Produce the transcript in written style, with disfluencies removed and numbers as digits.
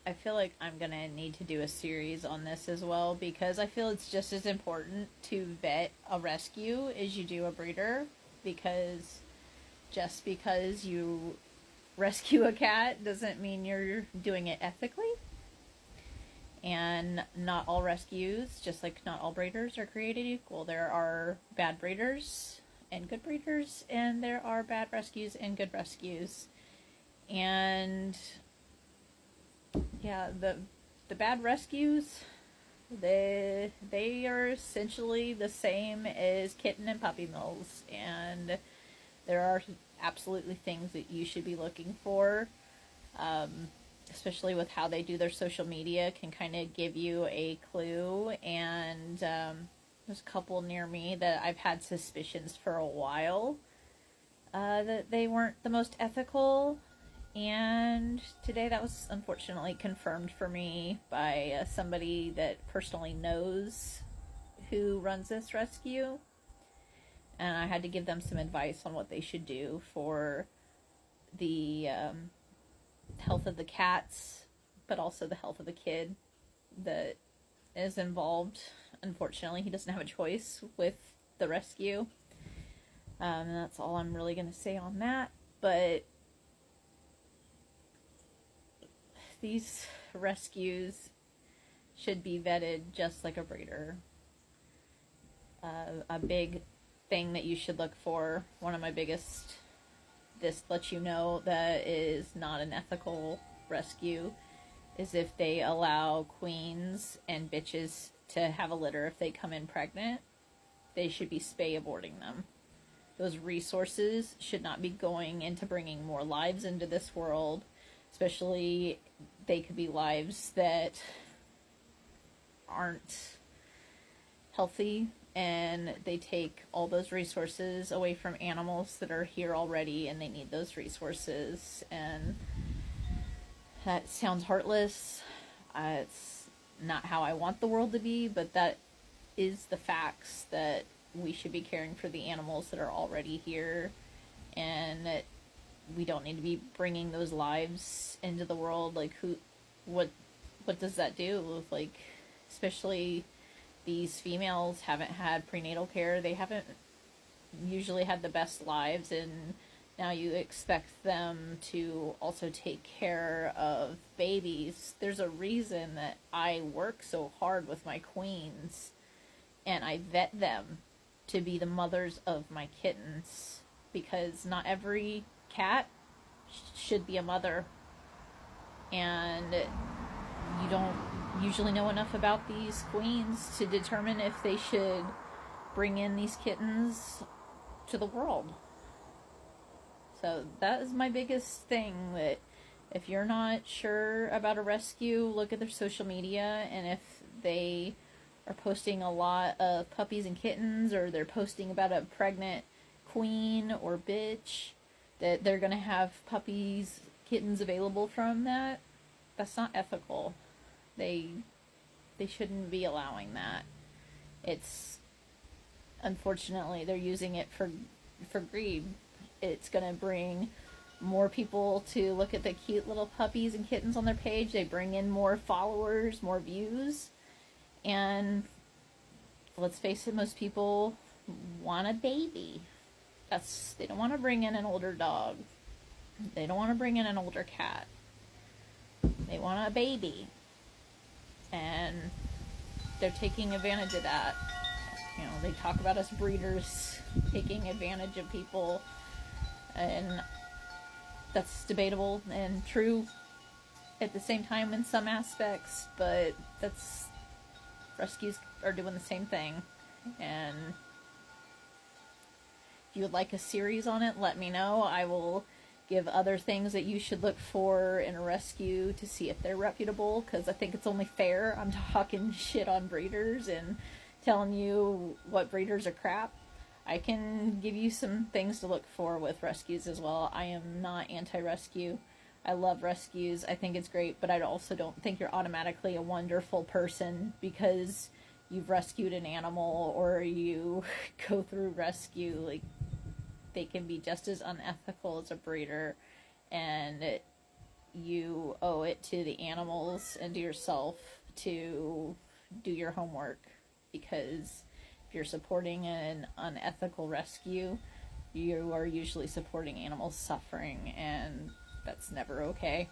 I feel like I'm gonna need to do a series on this as well because I feel it's just as important to vet a rescue as you do a breeder, because just because you rescue a cat doesn't mean you're doing it ethically. And not all rescues, just like not all breeders, are created equal. There are bad breeders and good breeders, and there are bad rescues and good rescues. And yeah, the bad rescues, they are essentially the same as kitten and puppy mills, and there are absolutely things that you should be looking for, um, especially with how they do their social media, can kind of give you a clue. And there's a couple near me that I've had suspicions for a while that they weren't the most ethical. And today that was unfortunately confirmed for me by somebody that personally knows who runs this rescue. And I had to give them some advice on what they should do for the health of the cats, but also the health of the kid that is involved. Unfortunately, he doesn't have a choice with the rescue. And that's all I'm really going to say on that. But these rescues should be vetted just like a breeder. A big thing that you should look for, one of my biggest, this lets you know that is not an ethical rescue, is if they allow queens and bitches to have a litter if they come in pregnant. They should be spay aborting them. Those resources should not be going into bringing more lives into this world, especially they could be lives that aren't healthy, and they take all those resources away from animals that are here already and they need those resources. And that sounds heartless. It's not how I want the world to be, but that is the facts, that we should be caring for the animals that are already here, and that we don't need to be bringing those lives into the world. Like, what does that do? Like, especially these females haven't had prenatal care. They haven't usually had the best lives, and now you expect them to also take care of babies. There's a reason that I work so hard with my queens and I vet them to be the mothers of my kittens, because not every cat should be a mother, and you don't usually know enough about these queens to determine if they should bring in these kittens to the world. So that is my biggest thing, that if you're not sure about a rescue, look at their social media, and if they are posting a lot of puppies and kittens, or they're posting about a pregnant queen or bitch, that they're going to have puppies, kittens available from that, that's not ethical. They shouldn't be allowing that. It's, unfortunately, they're using it for greed. It's going to bring more people to look at the cute little puppies and kittens on their page. They bring in more followers, more views. And let's face it, most people want a baby. They don't want to bring in an older dog. They don't want to bring in an older cat. They want a baby. And they're taking advantage of that. You know, they talk about us breeders taking advantage of people, and that's debatable and true at the same time in some aspects, but rescues are doing the same thing. And if you would like a series on it, let me know. I will give other things that you should look for in a rescue to see if they're reputable, because I think it's only fair. I'm talking shit on breeders and telling you what breeders are crap. I can give you some things to look for with rescues as well. I am not anti-rescue. I love rescues. I think it's great, but I also don't think you're automatically a wonderful person because you've rescued an animal or you go through rescue. Like, they can be just as unethical as a breeder, and you owe it to the animals and to yourself to do your homework, because if you're supporting an unethical rescue, you are usually supporting animals suffering, and that's never okay.